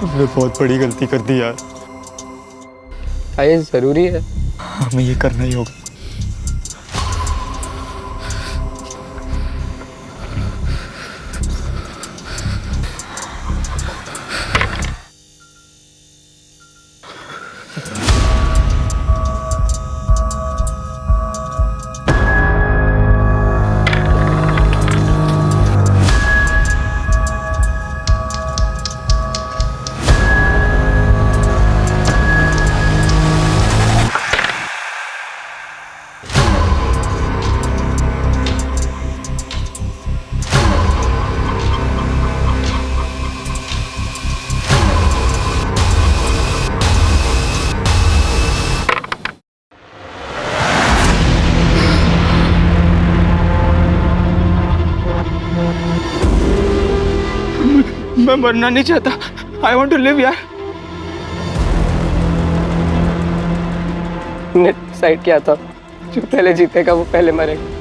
हमने बहुत बड़ी गलती कर दी यार। क्या ये जरूरी है? हमें ये करना ही होगा। मैं मरना नहीं चाहता। आई वॉन्ट टू लिव यार। ने डिसाइड किया था जो पहले जीतेगा वो पहले मरेगा।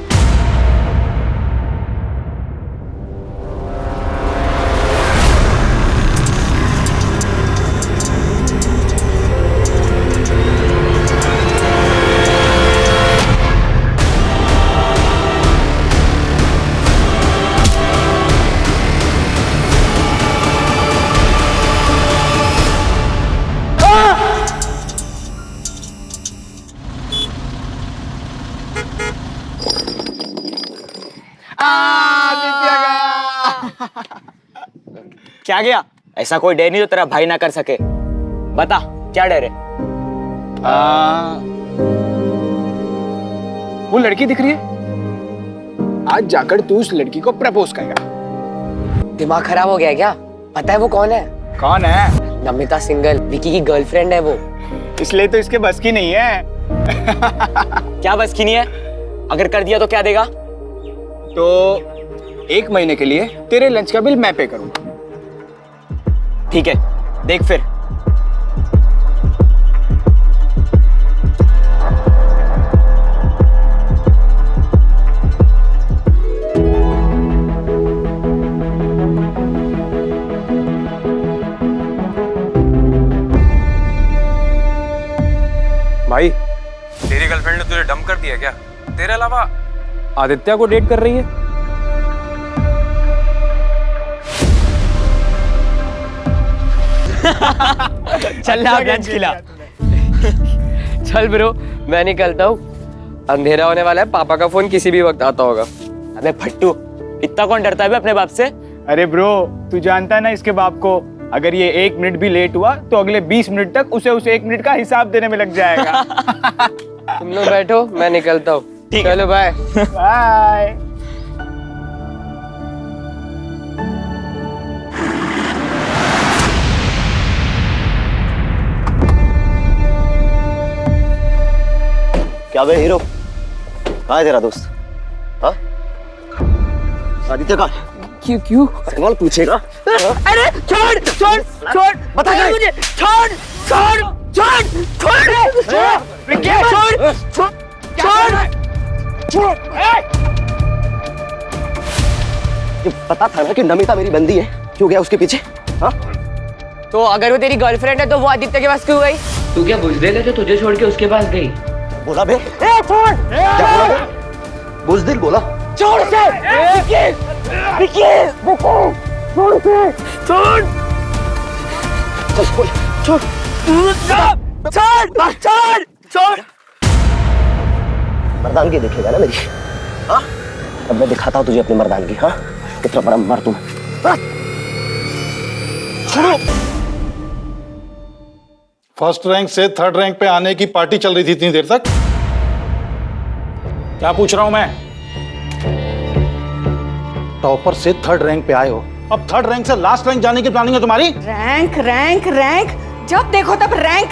क्या गया? ऐसा कोई डर नहीं जो तेरा भाई ना कर सके। बता क्या डर है? वो लड़की दिख रही है। आज जाकर तू उस लड़की को प्रपोज करेगा। दिमाग खराब हो गया है क्या? पता है वो कौन है? कौन है? नमिता सिंगल, विकी की गर्लफ्रेंड है वो। इसलिए तो इसके बस की नहीं है। क्या बस की नहीं है? अगर कर दिया तो क्या देगा? तो 1 महीने के लिए तेरे लंच का बिल मैं पे करूंगा। ठीक है, देख फिर। भाई, तेरी गर्लफ्रेंड ने तुझे डंप कर दिया क्या? तेरे अलावा आदित्य को डेट कर रही है? चल ना लंच खिला। चल ब्रो, मैं निकलता हूँ। अंधेरा होने वाला है, पापा का फोन किसी भी वक्त आता होगा। अबे फट्टू, इतना कौन डरता है बे अपने बाप से? अरे ब्रो, तू जानता है ना इसके बाप को। अगर ये 1 मिनट भी लेट हुआ तो अगले 20 मिनट तक उसे उस 1 मिनट का हिसाब देने में लग जाएगा। तुम लोग बैठो, मैं निकलता हूँ। चलो बाय। बाय। क्या बे हीरो, कहाँ है तेरा दोस्त? हाँ, आदित्य कहाँ? क्यों? सवाल पूछेगा? अरे छोड़ बता क्या है? मुझे, छोड़ ये पता था ना कि नमिता मेरी बंदी है, क्यों गया उसके पीछे? हाँ? तो अगर वो तेरी गर्लफ्रेंड है तो वो आदित्य के पास क्यों गई? तू क्या बुजदिल है जो तुझे छोड़ के उसके पास गई? बोला बे? क्या बोला बे? बुजदिल बोला? छोड़ से! छोड़। मर्दानगी देखेगा ना मेरी? हाँ? अब मैं दिखाता हूँ तुझे अपनी मर्दानगी। हाँ, कितना बड़ा मर्द हूँ। छोड़ो। फर्स्ट रैंक से 3rd रैंक पे आने की पार्टी चल रही थी इतनी देर तक। क्या पूछ रहा हूं मैं? टॉपर से 3rd रैंक पे आए हो, अब 3rd रैंक से लास्ट रैंक जाने की प्लानिंग है तुम्हारी? रैंक जब देखो तब रैंक।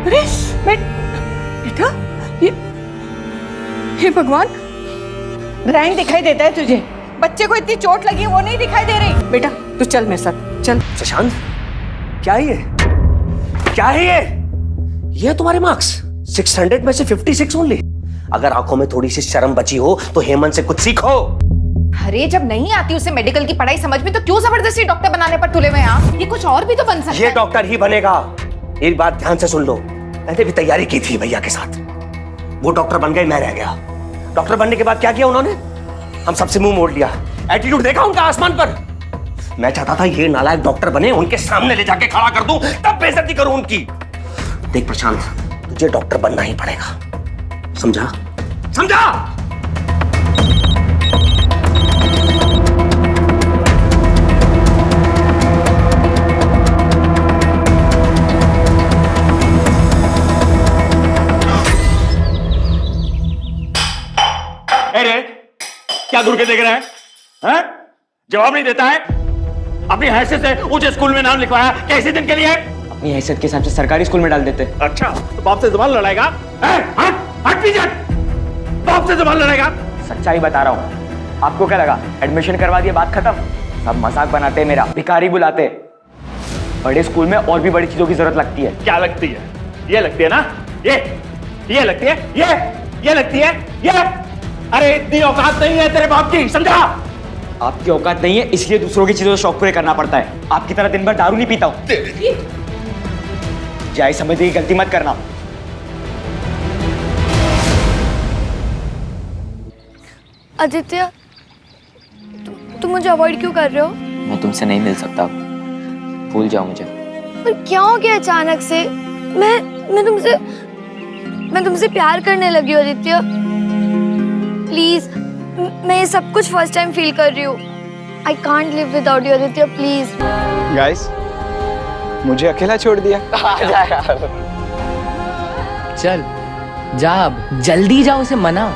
अरे बेटा, ये भगवान, रैंक दिखाई देता है तुझे? बच्चे को इतनी चोट लगी है वो नहीं दिखाई दे रही? बेटा तू चल मेरे साथ, चल। शशांक, क्या है ये? क्या है ये? ये तुम्हारे मार्क्स 600 में से 56 ओनली। अगर आंखों में थोड़ी सी शर्म बची हो तो हेमंत से कुछ सीखो। अरे जब नहीं आती उसे मेडिकल की पढ़ाई समझ में तो क्यों जबरदस्ती डॉक्टर बनाने पर तुले हुए हैं आप? ये कुछ और भी तो बन सकता ये है। डॉक्टर ही बनेगा। एक बात ध्यान से सुन लो, मैंने भी तैयारी की थी भैया के साथ। वो डॉक्टर बन गए, मैं रह गया। डॉक्टर बनने के बाद क्या किया उन्होंने? हम सबसे मुंह मोड़ लिया। एटीट्यूड देखा उनका आसमान पर। मैं चाहता था ये नालायक डॉक्टर बने, उनके सामने ले जाके खड़ा कर दूं, तब बेइज्जती करूं उनकी। देख प्रशांत, तुझे डॉक्टर बनना ही पड़ेगा, समझा? समझा? अरे क्या दूर के देख रहे हैं? हैं? जवाब नहीं देता है। अपनी हैसियत से ऊंचे स्कूल में नाम लिखवाया, कैसे दिन के लिए? अपनी हैसियत के हिसाब से सरकारी स्कूल में डाल देते। अच्छा, तो बाप से जबान लड़ाएगा? हट हट पीछे, बाप से जबान लड़ाएगा? सच्चाई बता रहा हूँ। आपको क्या लगा एडमिशन करवा दिया बात खत्म? सब मजाक बनाते मेरा, भिखारी बुलाते। बड़े स्कूल में और भी बड़ी चीजों की जरूरत लगती है। क्या लगती है? ये लगती है ना? ये लगती है? ये लगती है? ये? अरे इतनी औकात नहीं है तेरे बाप की, समझा? आपकी औकात नहीं है, इसलिए दूसरों की चीजों से शौक पूरे करना पड़ता है। आपकी तरह दिन भर दारू नहीं पीता हूं। जाए समझने की गलती मत करना। आदित्य, तुम मुझे अवॉइड क्यों कर रहे हो? मैं तुमसे नहीं मिल सकता, भूल जाओ मुझे। पर क्या हो गया अचानक से? मैं तुमसे प्यार करने लगी हूँ आदित्य। प्लीज, मैं ये सब कुछ फर्स्ट टाइम फील कर रही हूँ। I can't live without you Aditya, please. Guys, मुझे अकेला छोड़ दिया। चल जा, अब जल्दी जा, उसे मना।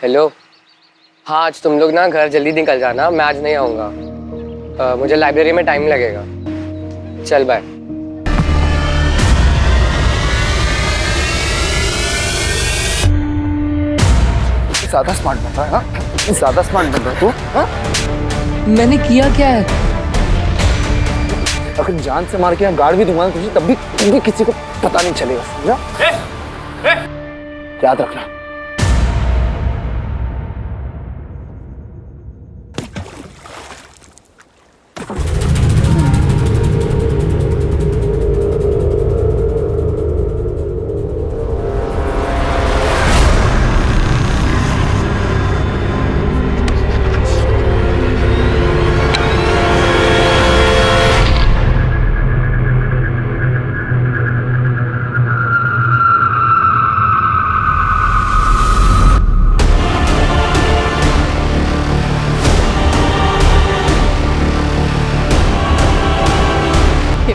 हेलो, हाँ आज तुम लोग ना घर जल्दी निकल जाना, मैं आज नहीं आऊँगा। मुझे लाइब्रेरी में टाइम लगेगा। चल बाय। ज्यादा स्मार्ट बन रहा है ना? ज्यादा स्मार्ट बन रहा है तू, हाँ? मैंने किया क्या है? अगर जान से मार के यहाँ गाड़ भी दूंगा तुझे, तब भी किसी को पता नहीं चलेगा, समझा? याद रखना।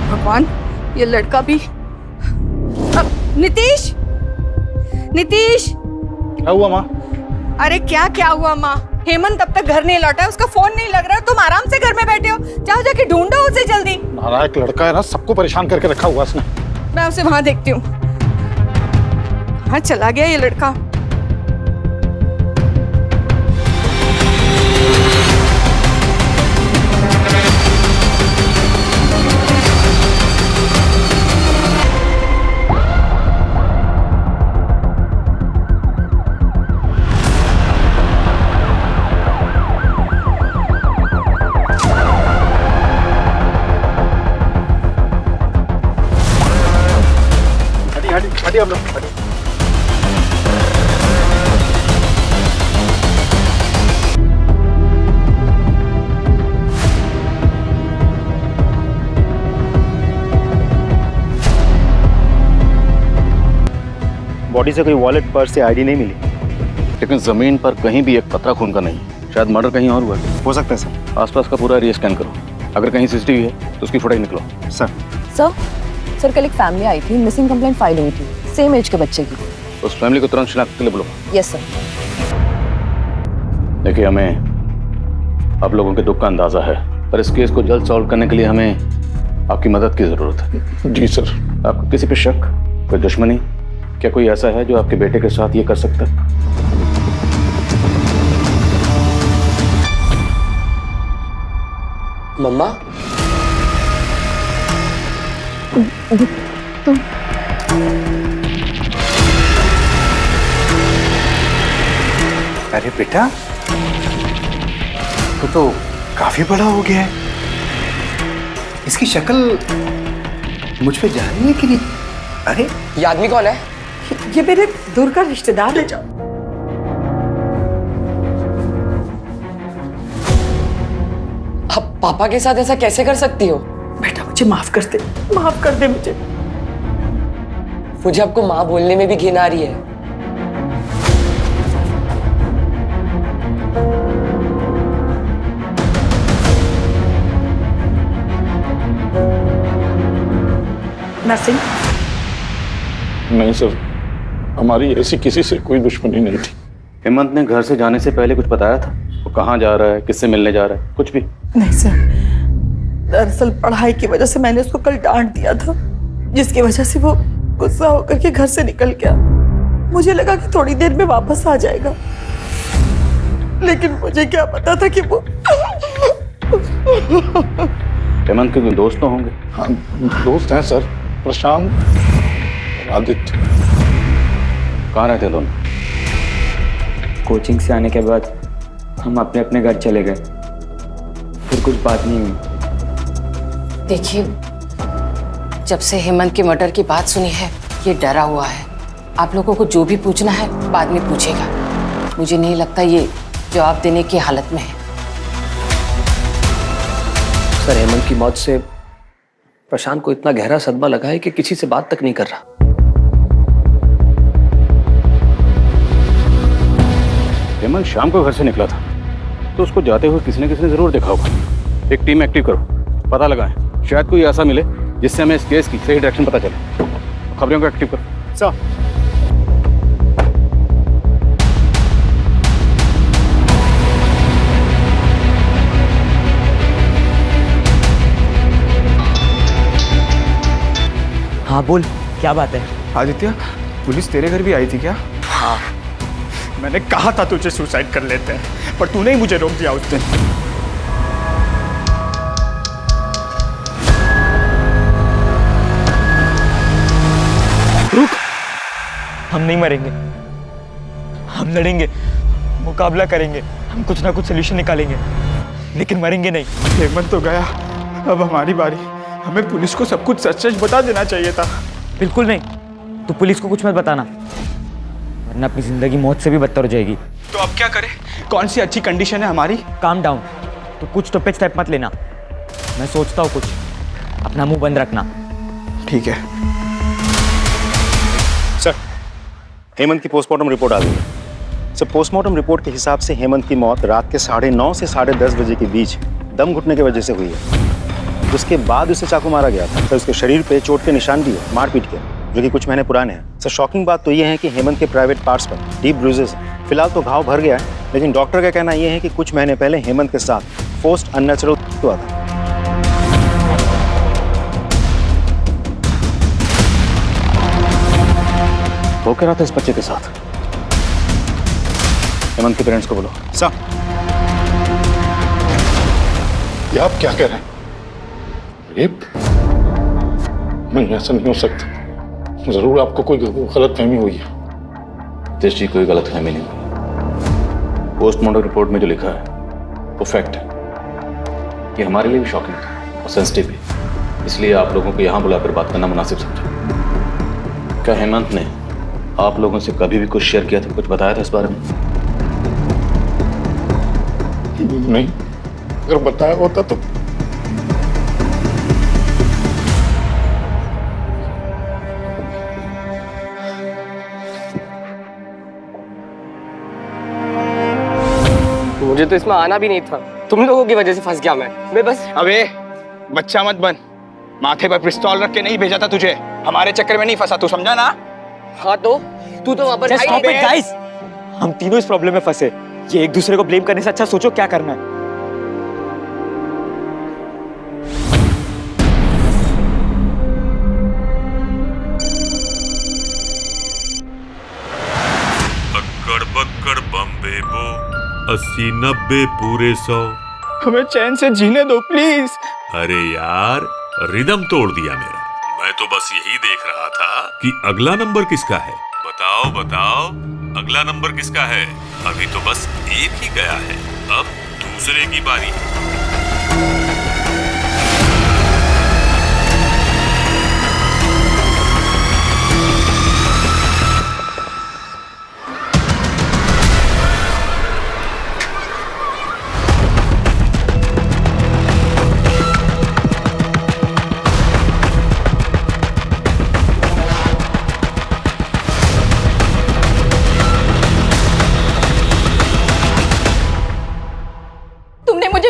भगवान, ये लड़का भी। नीतीश, नीतीश! क्या हुआ माँ? अरे क्या हुआ माँ? हेमंत अब तक घर नहीं लौटा है, उसका फोन नहीं लग रहा है। तुम आराम से घर में बैठे हो, जाओ जाके ढूंढो उसे जल्दी। नालायक लड़का है ना, सबको परेशान करके रखा हुआ उसने। मैं उसे वहां देखती हूँ। कहाँ चला गया ये लड़का? हटिए हम लोग, हटिए। बॉडी से कोई वॉलेट, पर्स या आईडी नहीं मिली, लेकिन जमीन पर कहीं भी एक कतरा खून का नहीं। शायद मर्डर कहीं और हुआ हो सकता है सर। आसपास का पूरा एरिया स्कैन करो, अगर कहीं सीसीटीवी है तो उसकी फुटेज निकलो। सर कल एक फैमिली आई थी, मिसिंग कंप्लेंट फाइल हुई थी, सेम एज के बच्चे की। उस फैमिली को तुरंत शिनाख्त के लिए बोलो। Yes sir. देखिए, हमें आप लोगों के दुख का अंदाजा है, पर इस केस को जल्द सॉल्व करने के लिए हमें आपकी मदद की जरूरत है। जी सर। आपको किसी पे शक, कोई दुश्मनी, क्या कोई ऐसा है जो आपके बेटे के साथ ये कर सकता है? मम्मा अरे बेटा, तो काफी बड़ा हो गया है। इसकी शक्ल मुझ पे जा रही है कि नहीं? अरे ये आदमी कौन है? ये मेरे दूर का रिश्तेदार ले जाओ। आप पापा के साथ ऐसा कैसे कर सकती हो? बेटा मुझे माफ कर दे, माफ कर दे मुझे। मुझे आपको माँ बोलने में भी घिन आ रही है। नरसिंह, नहीं सर, हमारी ऐसी किसी से कोई दुश्मनी नहीं थी। हेमंत ने घर से जाने से पहले कुछ बताया था? वो कहाँ जा रहा है, किससे मिलने जा रहा है, कुछ भी? नहीं सर, दरअसल पढ़ाई की वजह से मैंने उसको कल डांट दिया था, जिसकी वजह से वो गुस्सा होकर के घर से निकल गया। मुझे लगा कि थोड़ी देर में वापस आ जाएगा, लेकिन मुझे क्या पता था कि वो हेमंत के कोई दोस्त तो होंगे? हाँ, दोस्त हैं सर, प्रशांत और आदित्य। कहाँ रहते दोनों? कोचिंग से आने के बाद हम अपने अपने घर चले गए, फिर कुछ बात नहीं हुई। देखिए, जब से हेमंत के मर्डर की बात सुनी है, ये डरा हुआ है। आप लोगों को जो भी पूछना है बाद में पूछेगा। मुझे नहीं लगता ये जवाब देने की हालत में है। सर, हेमंत की मौत से प्रशांत को इतना गहरा सदमा लगा है कि किसी से बात तक नहीं कर रहा। हेमंत शाम को घर से निकला था, तो उसको जाते हुए किसी न किसी ने जरूर देखा होगा। एक टीम एक्टिव करो, पता लगाएं, शायद कोई ऐसा मिले जिससे हमें इस केस की सही डायरेक्शन पता चले। खबरों को एक्टिव करो। सर, हाँ बोल, क्या बात है? आदित्य, पुलिस तेरे घर भी आई थी क्या? हाँ। मैंने कहा था तुझे सुसाइड कर लेते हैं, पर तूने ही मुझे रोक दिया उस दिन। रुक, हम नहीं मरेंगे, हम लड़ेंगे, मुकाबला करेंगे, हम कुछ ना कुछ सोल्यूशन निकालेंगे, लेकिन मरेंगे नहीं। हेमंत तो गया, अब हमारी बारी। हमें पुलिस को सब कुछ सच सच बता देना चाहिए था। बिल्कुल नहीं, तू पुलिस को कुछ मत बताना, वरना अपनी जिंदगी मौत से भी बदतर हो जाएगी। तो अब क्या करें? कौन सी अच्छी कंडीशन है हमारी? काम डाउन, तो कुछ स्टॉपेज स्टेप मत लेना। मैं सोचता हूँ कुछ, अपना मुंह बंद रखना। ठीक है सर, हेमंत की पोस्टमार्टम रिपोर्ट आ गई है। सर, पोस्टमार्टम रिपोर्ट के हिसाब से हेमंत की मौत रात के 9:30 से 10:30 बजे के बीच दम घुटने की वजह से हुई है। उसके बाद उसे चाकू मारा गया था। सर, उसके शरीर पे चोट के निशान भी है, मारपीट के, जो कि कुछ महीने पुराने हैं। सर, शॉकिंग बात तो ये है कि हेमंत के प्राइवेट पार्ट्स पर डीप ब्रूजेस हैं। फिलहाल तो घाव भर गया है, लेकिन डॉक्टर का कहना यह है कि कुछ महीने पहले हेमंत के साथ फोर्स्ड अननेचुरल हुआ था। वो कह रहा था इस बच्चे के साथ। हेमंत के पेरेंट्स को बोलो। सर, ये आप क्या कह रहे हैं? रेप? नहीं, ऐसा नहीं हो सकता। जरूर आपको कोई गलतफहमी हुई है। तेज जी, कोई गलतफहमी नहीं हुई। पोस्टमार्टम रिपोर्ट में जो लिखा है वो फैक्ट है। ये हमारे लिए भी शॉकिंग था और सेंसिटिव भी, इसलिए आप लोगों को यहाँ बुलाकर बात करना मुनासिब समझा। क्या हेमंत ने आप लोगों से कभी भी कुछ शेयर किया था, कुछ बताया था इस बारे में? नहीं, अगर बताया होता तो मुझे तो इसमें आना भी नहीं था। तुम लोगों की वजह से फंस गया मैं बस। अबे बच्चा मत बन, माथे पर पिस्तौल रख के नहीं भेजा था तुझे। हमारे चक्कर में नहीं फंसा, तू समझा ना? हाँ तो तू तो वहां पर Just stop it, guys! हम तीनों इस प्रॉब्लम में फंसे। ये एक दूसरे को ब्लेम करने से अच्छा सोचो क्या करना है। अक्कड़ बक्कड़ बम्बे बो 80-90 पूरे 100 हमें चैन से जीने दो प्लीज। अरे यार, रिदम तोड़ दिया मेरा। मैं तो बस यही देख रहा था कि अगला नंबर किसका है। बताओ बताओ, अगला नंबर किसका है? अभी तो बस एक ही गया है, अब दूसरे की बारी।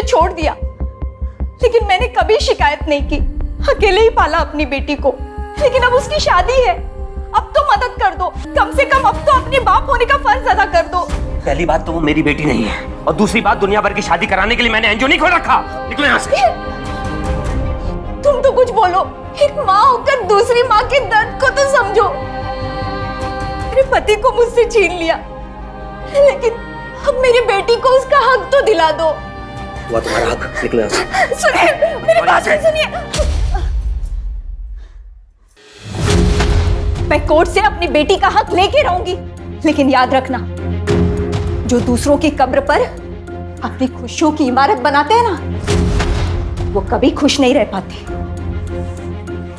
छोड़ दिया, लेकिन मैंने कभी शिकायत नहीं की। अकेले ही पाला अपनी बेटी को, लेकिन अब उसकी शादी है। अब तो मदद कर दो, कम से कम अब तो अपने बाप होने का फर्ज अदा कर दो। पहली बात तो वो मेरी बेटी नहीं है, और दूसरी बात दुनिया भर की शादी कराने के लिए मैंने एनजीओ नहीं खोल रखा। निकलो यहाँ से। तुम तो कुछ बोलो, एक माँ होकर दूसरी माँ के दर्द को तो समझो। मेरे पति को मुझसे छीन लिया, लेकिन अब मेरी बेटी को उसका हक तो दिला दो। वो तुम्हारा हक, निकलो यहाँ से। सुनिए, मेरी बात सुनिए। मैं कोर्ट से अपनी बेटी का हक लेके रहूंगी, लेकिन याद रखना, जो दूसरों की कब्र पर अपनी खुशियों की इमारत बनाते हैं ना, वो कभी खुश नहीं रह पाते।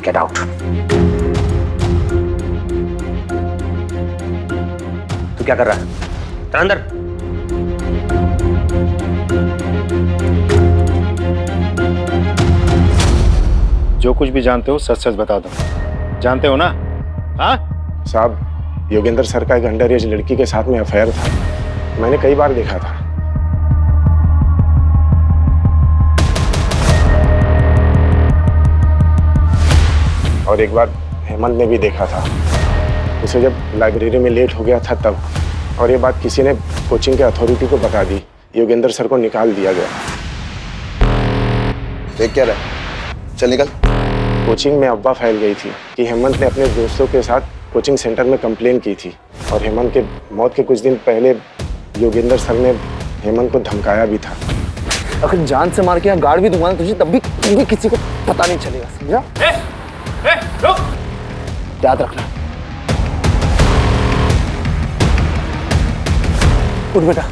Get out. तू क्या कर रहा है? चल अंदर। जो कुछ भी जानते हो सच सच बता दो। जानते हो ना? हाँ साहब, योगेंद्र सर का एक अंडर एज लड़की के साथ में अफेयर था, मैंने कई बार देखा था। और एक बार हेमंत ने भी देखा था, उसे जब लाइब्रेरी में लेट हो गया था तब। और ये बात किसी ने कोचिंग के अथॉरिटी को बता दी, योगेंद्र सर को निकाल दिया गया। देख क्या रहा? चल निकल। कोचिंग में अफवाह फैल गई थी कि हेमंत ने अपने दोस्तों के साथ कोचिंग सेंटर में कंप्लेन की थी, और हेमंत के मौत के कुछ दिन पहले योगेंद्र सर ने हेमंत को धमकाया भी था। अगर जान से मार के यहाँ गाड़ भी दूंगा तुझे, तब भी किसी को पता नहीं चलेगा, समझा? रुक, याद रखना। उठ बेटा।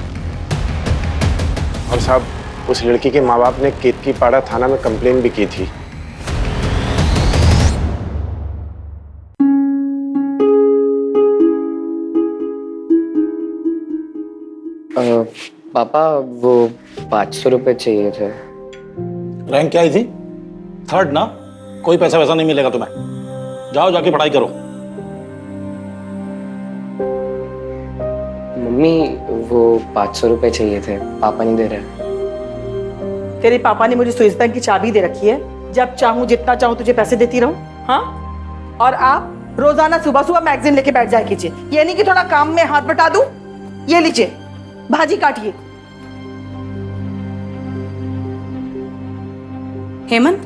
और साहब, उस लड़की के माँ बाप ने केतकीपाड़ा थाना में कंप्लेन भी की थी। पापा, वो 500 रुपए चाहिए थे। रैंक क्या आई थी? 3rd ना? कोई पैसा वैसा नहीं मिलेगा तुम्हें। जाओ जाके पढ़ाई करो। मम्मी, वो 500 रुपए चाहिए थे, पापा नहीं दे रहे। तेरे पापा ने मुझे स्विस बैंक की चाबी दे रखी है, जब चाहूं जितना चाहूं तुझे पैसे देती रहूं। हाँ, और आप रोजाना सुबह सुबह मैगजीन लेके बैठ जाया कीजिए, ये नहीं कि थोड़ा काम में हाथ बटा दूं। ये लीजिए, भाजी काटिए। हेमंत,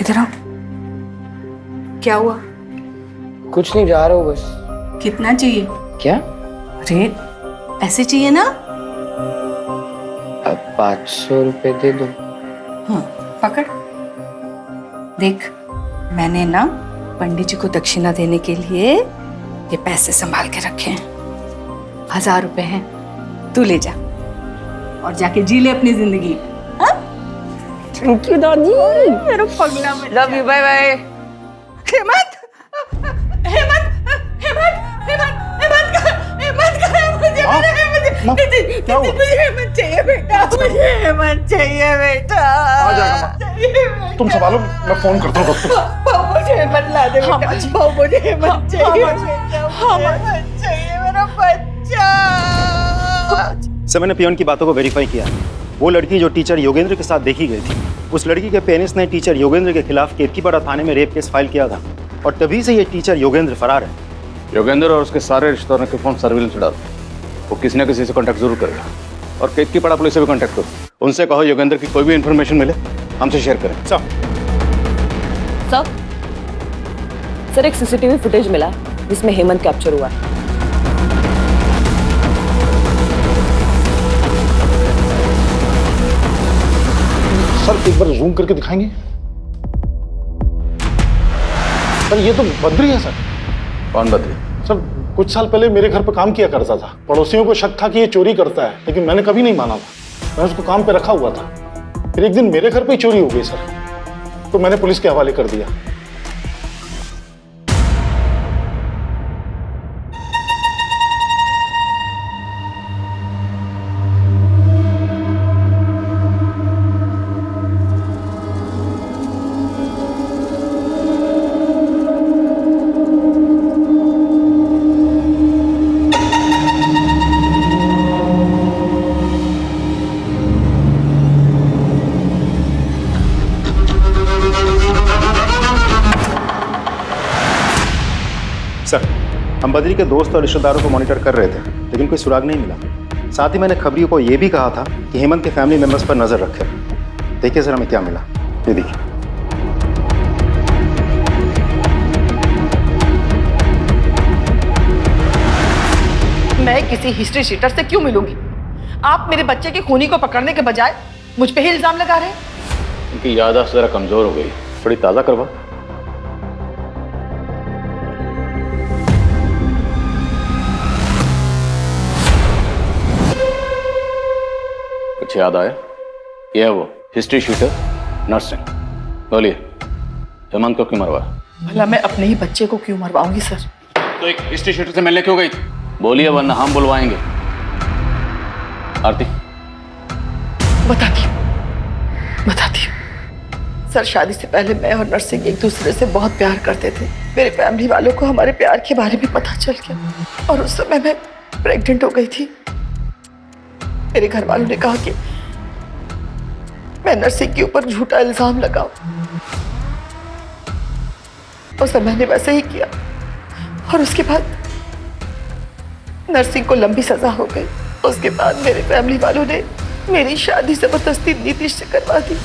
इधर आओ। क्या हुआ? कुछ नहीं, जा रहा हूँ बस। कितना चाहिए? क्या? अरे ऐसे चाहिए ना? अब 500 रुपए दे दो। हाँ, पकड़। देख, मैंने ना पंडित जी को दक्षिणा देने के लिए ये पैसे संभाल के रखे हैं। 1000 रुपए हैं, तू ले जा और जाके जी ले अपनी जिंदगी। थैंक यू दादी। मेरा पगला बच्चा। Love you, bye bye. Hemant, Hemant, Hemant, Hemant, Hemant का, हेमंत का, मुझे हेमंत चाहिए बेटा, मुझे हेमंत चाहिए बेटा। आ जाएगा। तुम संभालो, मैं फोन करता हूँ डॉक्टर। मुझे हेमंत ला दे बेटा। मुझे हेमंत चाहिए बेटा, हेमंत चाहिए मेरा बच्चा। सर, मैंने पियोन की बातों को वेरीफाई किया। वो लड़की जो टीचर योगेंद्र के साथ देखी गई थी, उस लड़की के पेरेंट्स ने टीचर योगेंद्र के खिलाफ केतकीपाड़ा थाने में रेप केस फाइल किया था, और तभी से ये टीचर योगेंद्र फरार है। योगेंद्र और उसके सारे रिश्तेदारों के फोन सर्विलेंस में डालो। वो किसी न किसी से कांटेक्ट जरूर करेगा, और केतकीपाड़ा पुलिस से भी कांटेक्ट करो। उनसे कहो योगेंद्र की कोई भी इन्फॉर्मेशन मिले हमसे शेयर करें। सर, एक सीसीटीवी फुटेज मिला जिसमें हेमंत कैप्चर हुआ है। सर एक बार जूम करके दिखाएंगे? सर ये तो बद्री है सर। कौन बद्री? सर कुछ साल पहले मेरे घर पे काम किया करता था। पड़ोसियों को शक था कि ये चोरी करता है, लेकिन मैंने कभी नहीं माना था। मैं उसको काम पे रखा हुआ था। फिर एक दिन मेरे घर पे ही चोरी हो गई सर, तो मैंने पुलिस के हवाले कर दिया। सर, हम बद्री के दोस्त और रिश्तेदारों को मॉनिटर कर रहे थे, लेकिन कोई सुराग नहीं मिला। साथ ही मैंने खबरियों को यह भी कहा था कि हेमंत के फैमिली मेंबर्स पर नजर रखें। देखिए सर हमें क्या मिला, ये देखिए। मैं किसी हिस्ट्री शीटर से क्यों मिलूंगी? आप मेरे बच्चे के खूनी को पकड़ने के बजाय मुझ पे ही इल्जाम लगा रहे हैं। उनकी याददाश्त जरा कमजोर हो गई, थोड़ी ताज़ा करवा। कुछ याद आया? ये है वो हिस्ट्री शीटर नर्सिंग। बोलिए, हेमंत को क्यों मरवाया? भला मैं अपने ही बच्चे को क्यों मरवाऊंगी सर? तो एक हिस्ट्री शीटर से मिलने क्यों गई थी? बोलिए वरना हम बुलवाएंगे। आरती बताती हूँ। सर शादी से पहले मैं और नर्सिंग एक दूसरे से बहुत प्यार करते थे। मेरे फैमिली वालों को हमारे प्यार के बारे में पता चल गया और उस समय मैं प्रेग्नेंट हो गई थी। मेरे घर वालों ने कहा कि मैं नर्सिंग के ऊपर झूठा इल्जाम लगाऊं। उस समय मैंने वैसे ही किया और उसके बाद नर्सिंग को लंबी सजा हो गई। उसके बाद मेरे फैमिली वालों ने मेरी शादी जबरदस्ती नीतीश से करवा दी।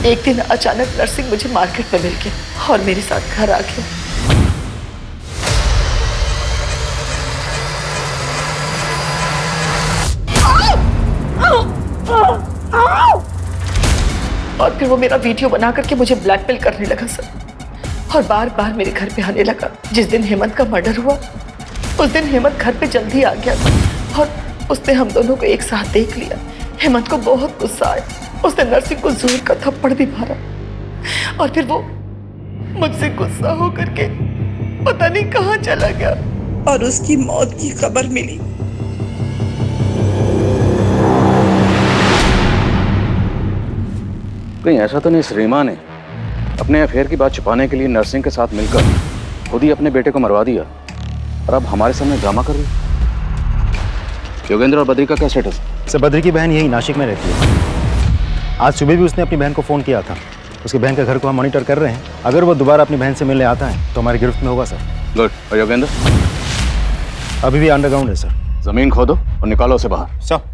एक दिन अचानक नर्सिंग मुझे मार्केट में मिल गया और मेरे साथ घर आ गया। और फिर वो मेरा वीडियो बना करके मुझे ब्लैकमेल करने लगा सर, और बार बार मेरे घर पे आने लगा। जिस दिन हेमंत का मर्डर हुआ उस दिन हेमंत घर पे जल्दी आ गया और उसने हम दोनों को एक साथ देख लिया। हेमंत को बहुत गुस्सा आया, उसने नर्सिंग को जोर का थप्पड़ भी मारा और फिर वो मुझसे गुस्सा होकर के पता नहीं कहाँ चला गया और उसकी मौत की खबर मिली। कहीं ऐसा तो नहीं रीमा ने अपने अफेयर की बात छुपाने के लिए नर्सिंग के साथ मिलकर खुद ही अपने बेटे को मरवा दिया और अब हमारे सामने ड्रामा कर रही है? योगेंद्र और बद्री का क्या स्टेटस? सर बद्री की बहन यही नासिक में रहती है। आज सुबह भी उसने अपनी बहन को फ़ोन किया था। उसकी बहन के घर को हम मॉनिटर कर रहे हैं। अगर वो दोबारा अपनी बहन से मिलने आता है तो हमारी गिरफ्त में होगा सर। गुड। और योगेंद्र? अभी भी अंडरग्राउंड है सर। जमीन खोदो और निकालो उसे बाहर। सर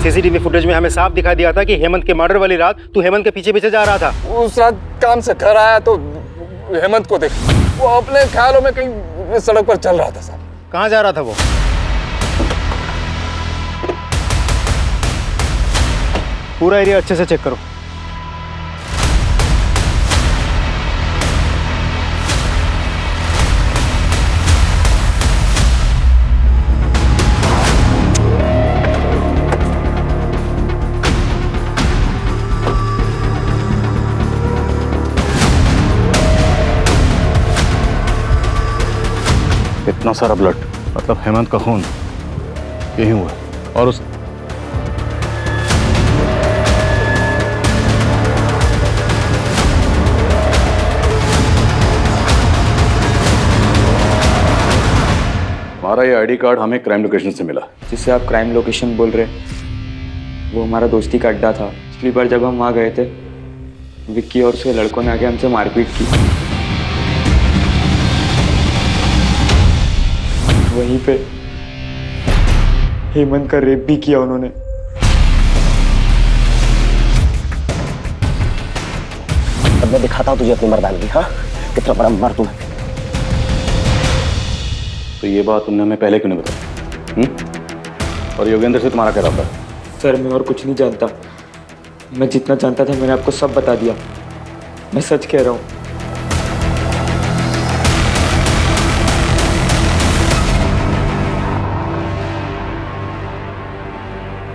सीसीटीवी फुटेज में हमें साफ दिखाई दिया था कि हेमंत के मर्डर वाली रात तू हेमंत के पीछे पीछे जा रहा था। उस रात काम से घर आया तो हेमंत को देखा, वो अपने ख्यालों में कहीं सड़क पर चल रहा था साहब। कहाँ जा रहा था वो? पूरा एरिया अच्छे से चेक करो। इतना सारा ब्लड, मतलब हेमंत का खून यही हुआ। और उस हमारा ये आईडी कार्ड हमें क्राइम लोकेशन से मिला। जिससे आप क्राइम लोकेशन बोल रहे वो हमारा दोस्ती का अड्डा था। पिछली बार जब हम वहाँ गए थे विक्की और उसके लड़कों ने आके हमसे मारपीट की। वहीं पे हेमंत का रेप भी किया उन्होंने। अब मैं दिखाता हूँ तुझे अपनी मर्दानगी। हाँ कितना बड़ा मर्द हूं मैं। तो ये बात तुमने हमें पहले क्यों नहीं बताई? और योगेंद्र से तुम्हारा क्या रहा है? सर मैं और कुछ नहीं जानता, मैं जितना जानता था मैंने आपको सब बता दिया, मैं सच कह रहा हूँ।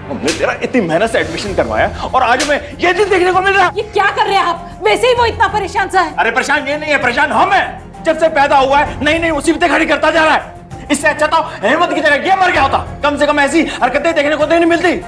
हमने तेरा इतनी मेहनत से एडमिशन करवाया और आज हमें ये चीज देखने को मिल रहा है। ये क्या कर रहे हैं आप? वैसे ही वो इतना परेशान सा है। अरे परेशान ये नहीं है, परेशान हम हैं। जब से पैदा हुआ है नई नई मुसीबतें खड़ी करता जा रहा है। इससे अच्छा तो हेमंत की जगह ये मर गया होता। कम से कम ऐसी हरकतें देखने को तो नहीं मिलती।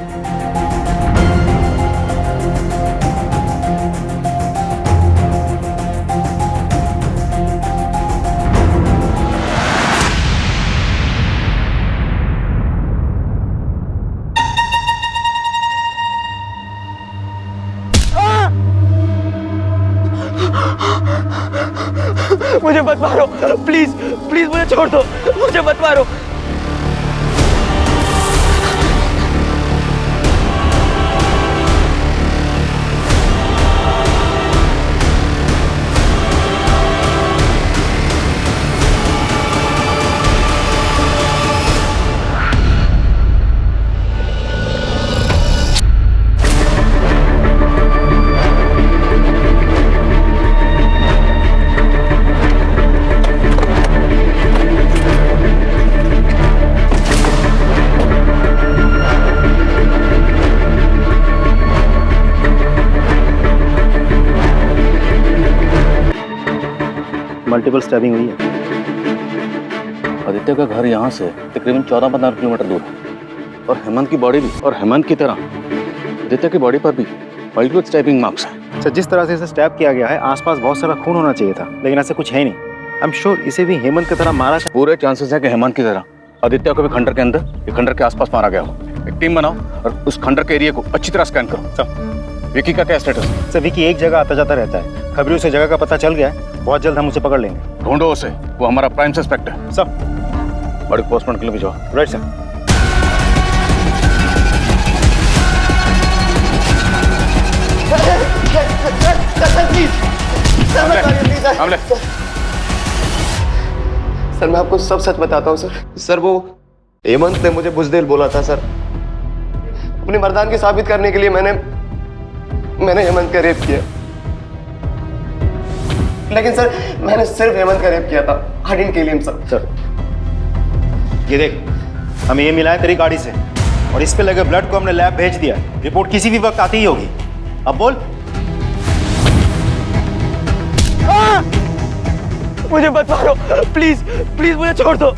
मुझे मत मारो, प्लीज प्लीज मुझे छोड़ दो, मुझे मत मारो। मल्टीपल स्टैबिंग हुई है। आदित्य का घर यहाँ से तकरीबन 14-15 किलोमीटर दूर है और हेमंत की बॉडी भी, और हेमंत की तरह आदित्य की बॉडी पर भी मल्टीपल स्टैबिंग मार्क्स हैं। सर जिस तरह से इसे स्टैब किया गया है आसपास बहुत सारा खून होना चाहिए था, लेकिन ऐसा कुछ है नहीं। आई एम श्योर इसे भी हेमंत की तरह मारा था। पूरे चांसेस है कि हेमंत की तरह आदित्य को भी खंडर के अंदर या खंडर के आसपास मारा गया हो। एक टीम बनाओ और उस खंडर के एरिया को अच्छी तरह स्कैन करो। सब विकी का क्या स्टेटस है? सर विकी एक जगह आता जाता रहता है, खबरों से जगह का पता चल गया है, बहुत जल्द हम उसे पकड़ लेंगे। ढूंढो उसे, वो हमारा प्राइम सस्पेक्ट है। सब बड़ी पोस्टमार्टम के लिए भिजवाओ। Right sir. सर मैं आपको सब सच बताता हूँ सर वो हेमंत ने मुझे बुज़दिल बोला था सर। अपनी मर्दानगी साबित करने के लिए मैंने हेमंत का रेप किया। लेकिन सर मैंने सिर्फ हेमंत का रेप किया था। I didn't kill him sir. ये देख, हमें ये मिला है तेरी गाड़ी से और इस पे लगे ब्लड को हमने लैब भेज दिया। रिपोर्ट किसी भी वक्त आती ही होगी। अब बोल। मुझे मत मारो, प्लीज प्लीज मुझे छोड़ दो।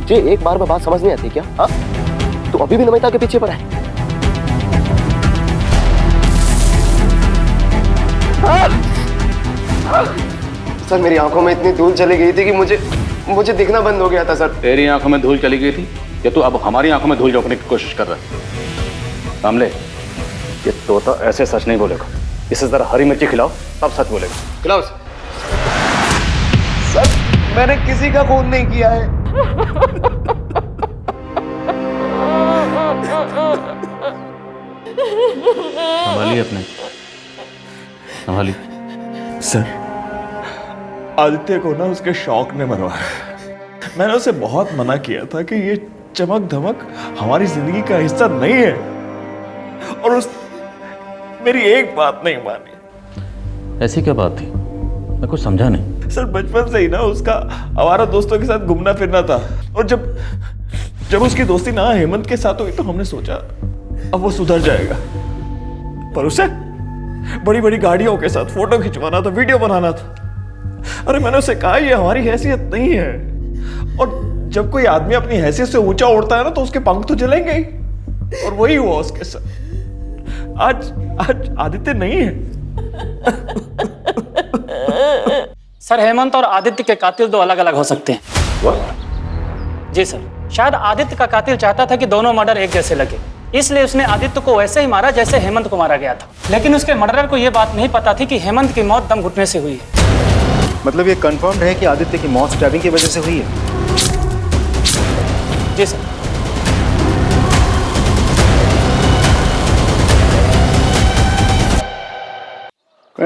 जी एक बार में बात समझ नहीं आती क्या? हाँ तू अभी भी नमिता के पीछे पड़ा है। सर मेरी आंखों में इतनी धूल चली गई थी कि मुझे दिखना बंद हो गया था सर। तेरी आंखों में धूल चली गई थी या तू अब हमारी आंखों में धूल झोंकने की कोशिश कर रहा है? कामले, ये तोता ऐसे सच नहीं बोलेगा। इसे जरा हरी मिर्ची खिलाओ तब सच बोलेगा। खिलाओ सर। मैंने किसी का खून नहीं किया है। संभालिए अपने, संभालिए। सर आदित्य को ना उसके शौक ने मरवाया। मैंने उसे बहुत मना किया था कि ये चमक धमक हमारी जिंदगी का हिस्सा नहीं है और उस मेरी एक बात नहीं मानी। ऐसी क्या बात थी? मैं कुछ समझा नहीं। सर बचपन से ही ना उसका आवारा दोस्तों के साथ घूमना फिरना था और जब उसकी दोस्ती ना हेमंत के साथ हुई तो हमने सोचा अब वो सुधर जाएगा, पर उसे बड़ी बड़ी गाड़ियों के साथ फोटो खिंचवाना था, वीडियो बनाना था। अरे मैंने उसे कहा ये हमारी हैसियत नहीं है और जब कोई आदमी अपनी हैसियत से ऊंचा उड़ता है ना तो उसके पंख तो जलेंगे ही और वही हुआ उसके साथ। आज आदित्य नहीं है। सर हेमंत और आदित्य के कातिल दो अलग अलग हो सकते हैं। What? जी सर, शायद आदित्य का कातिल चाहता था कि दोनों मर्डर एक जैसे लगे, इसलिए उसने आदित्य को वैसे ही मारा जैसे हेमंत को मारा गया था। लेकिन उसके मर्डरर को यह बात नहीं पता थी कि हेमंत की मौत दम घुटने से हुई है। मतलब ये कंफर्म्ड है कि आदित्य की मौत स्टैबिंग की वजह से हुई है? जी सर।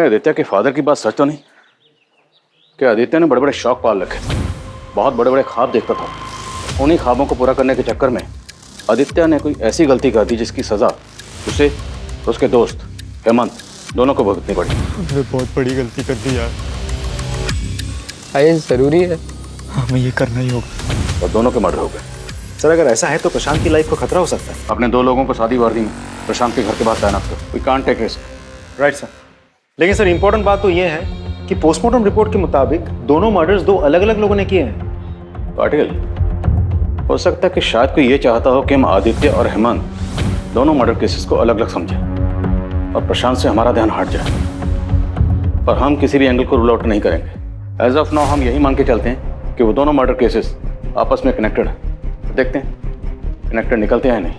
आदित्य के फादर की बात सच तो नहीं? कि आदित्य ने बड़े बड़े शौक पाल रखे थे, बहुत बड़े बड़े ख्वाब देखता था। उन्हीं ख्वाबों को पूरा करने के चक्कर में आदित्य ने कोई ऐसी गलती कर दी जिसकी सजा उसे और उसके दोस्त हेमंत दोनों को भुगतनी पड़ी। हमने बहुत बड़ी गलती कर दी यार। ये जरूरी है, हमें ये करना ही होगा। और दोनों के मर्डर हो गए। सर अगर ऐसा है तो प्रशांत की लाइफ को खतरा हो सकता है। अपने 2 लोगों को शादी वर्दी में प्रशांत के घर के बाहर तैनात करो। We can't take risk. Right sir. लेकिन सर इंपॉर्टेंट बात तो ये है कि पोस्टमार्टम रिपोर्ट के मुताबिक दोनों मर्डर्स 2 अलग अलग लोगों ने किए हैं। पाटिल, हो सकता है कि शायद कोई ये चाहता हो कि हम आदित्य और हेमंत दोनों मर्डर केसेस को अलग अलग समझें और प्रशांत से हमारा ध्यान हट जाए, पर हम किसी भी एंगल को रूल आउट नहीं करेंगे। एज ऑफ नाउ हम यही मान के चलते हैं कि वो दोनों मर्डर केसेस आपस में कनेक्टेड हैं। देखते हैं कनेक्टेड निकलते हैं नहीं।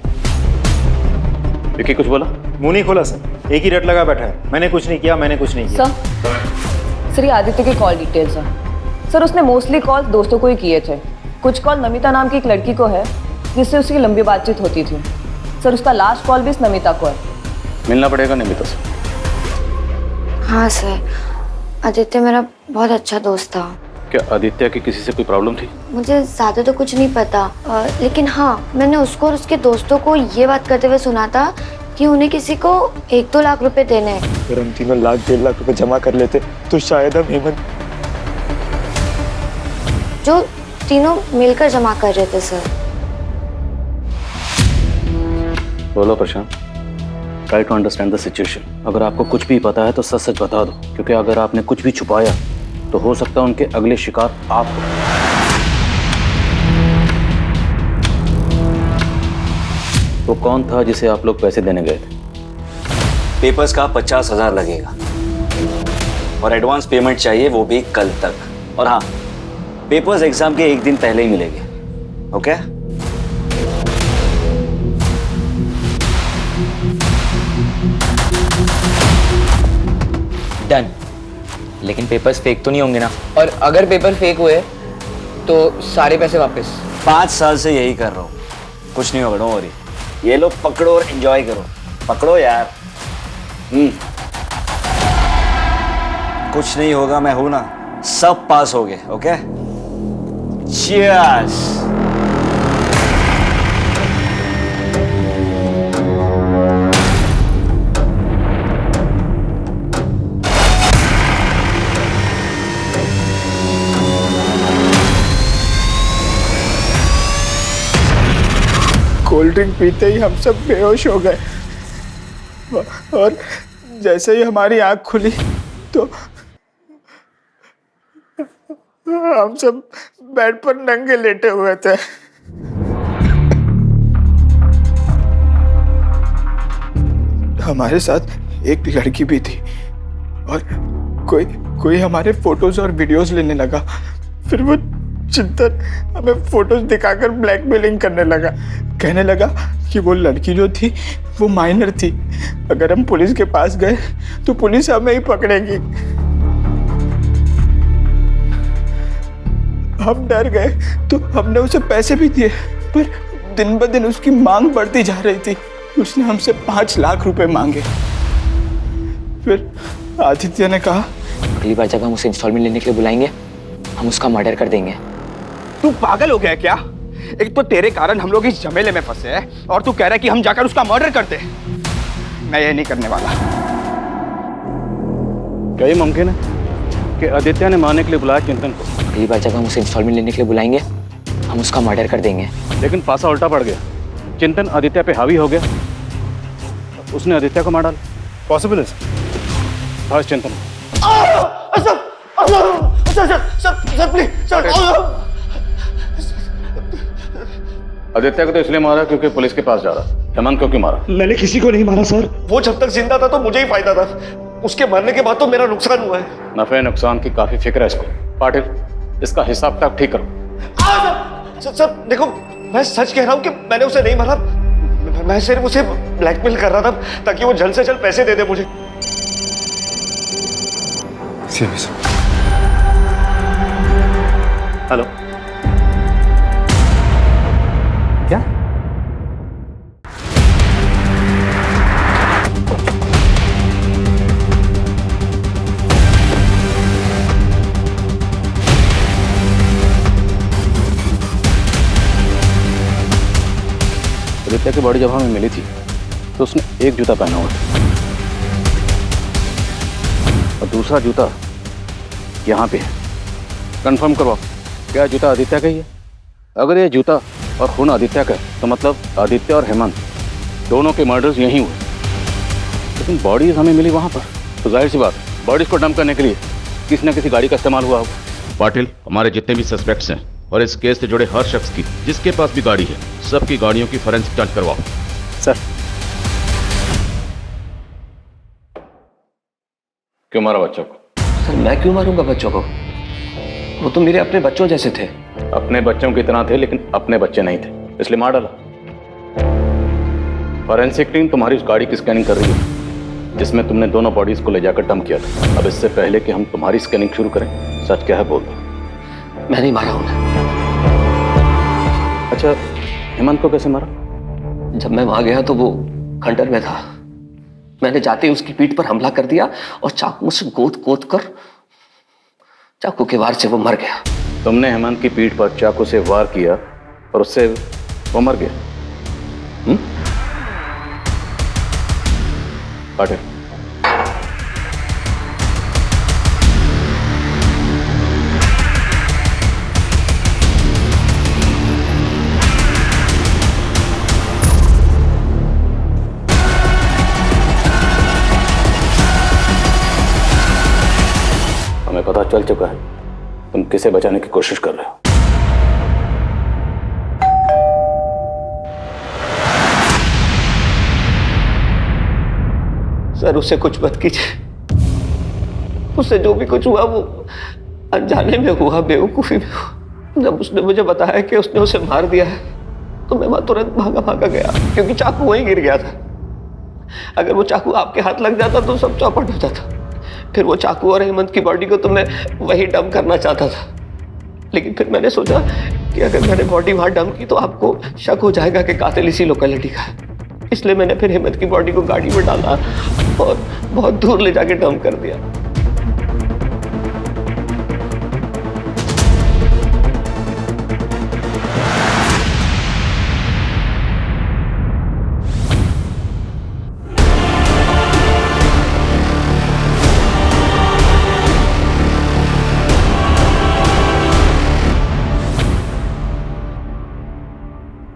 विकी कुछ बोला? मुंह नहीं खोला सर, एक ही रट लगा बैठा है। मैंने कुछ नहीं किया, मैंने कुछ नहीं किया। सर ये आदित्य के कॉल डिटेल्स हैं। सर उसने मोस्टली कॉल दोस्तों को ही किए थे। कुछ कॉल नमिता नाम की एक लड़की को है जिससे उसकी लंबी बातचीत होती थी। सर उसका लास्ट कॉल भी इस नमिता को है। मिलना पड़ेगा नमिता से। हाँ सर, आदित्य मेरा बहुत अच्छा दोस्त था। क्या आदित्य की किसी से कोई प्रॉब्लम थी? मुझे ज़्यादा तो कुछ नहीं पता, लेकिन हाँ मैंने उसको और उसके दोस्तों को ये बात करते हुए सुना था कि उन्हें किसी को 1-2 लाख रुपए देने हैं। अगर हम तीनों 1-1.5 लाख रुपए जमा कर लेते तो शायद हम हेमंत जो तीनों मिलकर जमा कर रहे थे सर। बोलो Prashant, try to understand the situation. अगर आपको कुछ भी पता है तो सच सच बता दो, क्योंकि अगर आपने कुछ भी छुपाया तो हो सकता है उनके अगले शिकार आप हो। वो कौन था जिसे आप लोग पैसे देने गए थे? पेपर्स का 50,000 लगेगा और एडवांस पेमेंट चाहिए, वो भी कल तक। और हाँ, पेपर्स एग्जाम के 1 दिन पहले ही मिलेंगे। ओके? डन। लेकिन पेपर्स फेक तो नहीं होंगे ना? और अगर पेपर फेक हुए तो सारे पैसे वापस? 5 साल से यही कर रहा हूँ, कुछ नहीं होगा, डोंट वरी। ये लो पकड़ो और एंजॉय करो। पकड़ो यार। कुछ नहीं होगा, मैं हूं ना। सब पास हो गए। ओके? चीयर्स। कोल्ड ड्रिंक पीते ही हम सब बेहोश हो गए और जैसे ही हमारी आंख खुली तो हम सब बेड पर नंगे लेटे हुए थे। हमारे साथ एक लड़की भी थी और कोई हमारे फोटोज और वीडियोस लेने लगा। फिर वो चिंतन हमें फोटोज दिखाकर ब्लैकमेलिंग करने लगा। कहने लगा कि वो लड़की जो थी वो माइनर थी, अगर हम पुलिस के पास गए तो पुलिस हमें ही पकड़ेगी। हम डर गए तो हमने उसे पैसे भी दिए, पर दिन ब दिन उसकी मांग बढ़ती जा रही थी। उसने हमसे 5 लाख रुपए मांगे। फिर आदित्य ने कहा, अगली बार जब हम उसे इंस्टॉलमेंट लेने के लिए बुलाएंगे, हम उसका मर्डर कर देंगे। तू पागल हो गया क्या? एक तो तेरे कारण हम लोग इस झमेले में फंसे हैं और तू कह रहा है कि हम जाकर उसका मर्डर करते हैं। मैं ये नहीं करने वाला। क्या ये मुमकिन है कि आदित्य ने मारने के लिए बुलाया चिंतन को? अगली बार जब हम उसे इंस्टॉलमेंट लेने के लिए बुलाएंगे, हम उसका मर्डर कर देंगे। लेकिन पासा उल्टा पड़ गया। चिंतन आदित्य पे हावी हो गया, उसने आदित्य को मार डाला। पॉसिबल है हाँ चिंतन। Sir please sir. आदित्य को तो इसलिए मारा क्योंकि पुलिस के पास जा रहा। हेमंत को क्यों मारा? मैंने किसी को नहीं मारा सर। वो जब तक जिंदा था तो मुझे ही फायदा था, उसके मरने के बाद तो मेरा नुकसान हुआ है। नफे नुकसान की काफी फिक्र है इसको। पाटिल, इसका हिसाब किताब ठीक करो। सर देखो, मैं सच कह रहा हूँ कि मैंने उसे नहीं मारा। मैं सिर्फ उसे ब्लैकमेल कर रहा था ताकि वो जल्द से जल्द पैसे दे दे मुझे। हेलो, क्या? आदित्य की बॉडी जब हमें मिली थी तो उसने एक जूता पहना हुआ था और दूसरा जूता यहाँ पे है। कंफर्म करवाओ, क्या जूता आदित्य का ही है? अगर ये जूता और खून आदित्य का है तो मतलब आदित्य और हेमंत दोनों के मर्डर्स यहीं हुए, लेकिन बॉडीज हमें मिली वहाँ पर, तो जाहिर सी बात बॉडीज को डंप करने के लिए किसी न किसी गाड़ी का इस्तेमाल हुआ होगा। पाटिल, हमारे जितने भी सस्पेक्ट्स हैं और इस केस से जुड़े हर शख्स की जिसके पास भी गाड़ी है, सबकी गाड़ियों की फोरेंसिक जांच करवाओ। सर। क्यों मारा बच्चों को? सर मैं क्यों मारूंगा बच्चों को? वो तो मेरे अपने बच्चों जैसे थे। अपने बच्चों की तरह थे लेकिन अपने बच्चे नहीं थे, इसलिए मार डाला। फॉरेंसिक टीम तुम्हारी उस गाड़ी की स्कैनिंग कर रही है जिसमें तुमने दोनों बॉडीज को ले जाकर डंप किया था। अब इससे पहले कि हम तुम्हारी स्कैनिंग शुरू करें, सच क्या है बोल दो। मैं नहीं मारा उन्हें। अच्छा, हेमंत को कैसे मारा? जब मैं वहां गया तो वो खंडर में था। मैंने जाते ही उसकी पीठ पर हमला कर दिया और चाकू से गोद कर चाकू के वार से वो मर गया। तुमने हेमंत की पीठ पर चाकू से वार किया और उससे वो मर गया? पाटिल, हमें पता चल चुका है तुम किसे बचाने की कोशिश कर रहे हो। सर उससे कुछ मत कीजिए। उससे जो भी कुछ हुआ वो अनजाने में हुआ, बेवकूफी में हुआ। जब उसने मुझे बताया कि उसने उसे मार दिया है तो मैं वहां तुरंत भागा गया, क्योंकि चाकू वहीं गिर गया था। अगर वो चाकू आपके हाथ लग जाता तो सब चौपट हो जाता। फिर वो चाकू और हेमंत की बॉडी को तो मैं वही डंप करना चाहता था, लेकिन फिर मैंने सोचा कि अगर मैंने बॉडी वहां डंप की तो आपको शक हो जाएगा कि कातिल इसी लोकेलिटी का है। इसलिए मैंने फिर हेमंत की बॉडी को गाड़ी में डाला और बहुत दूर ले जाके डंप कर दिया।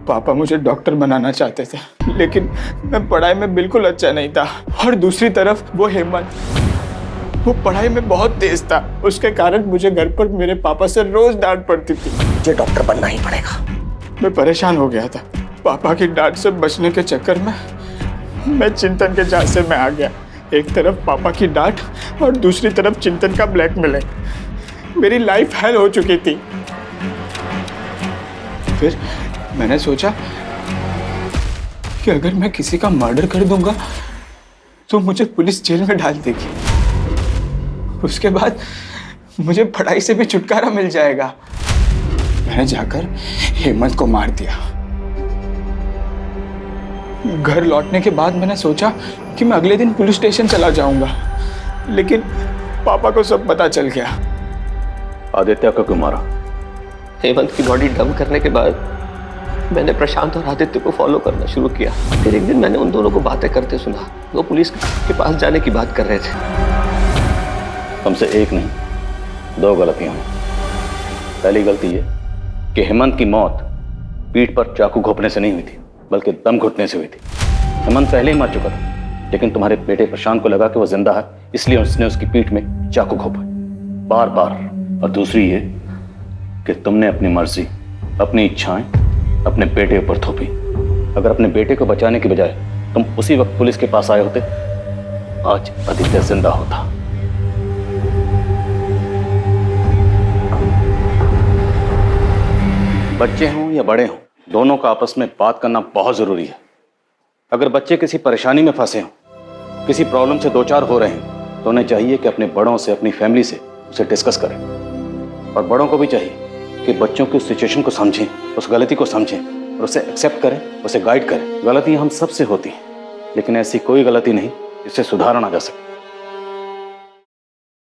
पापा मुझे डॉक्टर बनाना चाहते थे, लेकिन मैं पढ़ाई में बिल्कुल अच्छा नहीं था। और दूसरी तरफ वो हेमंत, वो पढ़ाई में बहुत तेज था। उसके कारण मुझे घर पर मेरे पापा से रोज डांट पड़ती थी। मुझे डॉक्टर बनना ही पड़ेगा। मैं परेशान हो गया था। पापा की डांट से बचने के चक्कर में मैं चिंतन के झांसे में आ गया। एक तरफ पापा की डांट और दूसरी तरफ चिंतन का ब्लैकमेलिंग। मेरी लाइफ हेल हो चुकी थी। फिर मैंने सोचा कि अगर मैं किसी का मर्डर कर दूंगा तो मुझे पुलिस जेल में डाल देगी। उसके बाद मुझे पढ़ाई से भी छुटकारा मिल जाएगा। मैंने जाकर हेमंत को मार दिया। घर लौटने के बाद मैंने सोचा कि मैं अगले दिन पुलिस स्टेशन चला जाऊंगा, लेकिन पापा को सब पता चल गया। आदित्य को क्यों मारा? हेमंत की बॉडी डंप करने के बाद मैंने प्रशांत और आदित्य को फॉलो करना शुरू किया। फिर एक दिन मैंने उन दोनों को बातें करते सुना। वो पुलिस के पास जाने की बात कर रहे थे। तुमसे एक नहीं, दो गलतियां हुई। पहली गलती ये कि हेमंत की मौत पीठ पर चाकू घोंपने से नहीं हुई थी, बल्कि दम घुटने से हुई थी। हेमंत पहले ही मर चुका था, लेकिन तुम्हारे बेटे प्रशांत को लगा कि वो जिंदा है, इसलिए उसने उसकी पीठ में चाकू घोंपा बार बार। और दूसरी ये कि तुमने अपनी मर्जी, अपनी इच्छाएं अपने बेटे पर थोपी। अगर अपने बेटे को बचाने की बजाय तुम उसी वक्त पुलिस के पास आए होते, आज आदित्य जिंदा होता। बच्चे हों या बड़े हों, दोनों का आपस में बात करना बहुत जरूरी है। अगर बच्चे किसी परेशानी में फंसे हों, किसी प्रॉब्लम से दो चार हो रहे हैं, तो उन्हें चाहिए कि अपने बड़ों से, अपनी फैमिली से उसे डिस्कस करें। और बड़ों को भी चाहिए कि बच्चों की उस सिचुएशन को समझें, उस गलती को समझें और उसे एक्सेप्ट करें, उसे गाइड करें। गलतियां हम सबसे होती हैं, लेकिन ऐसी कोई गलती नहीं जिससे सुधारा ना जा सके।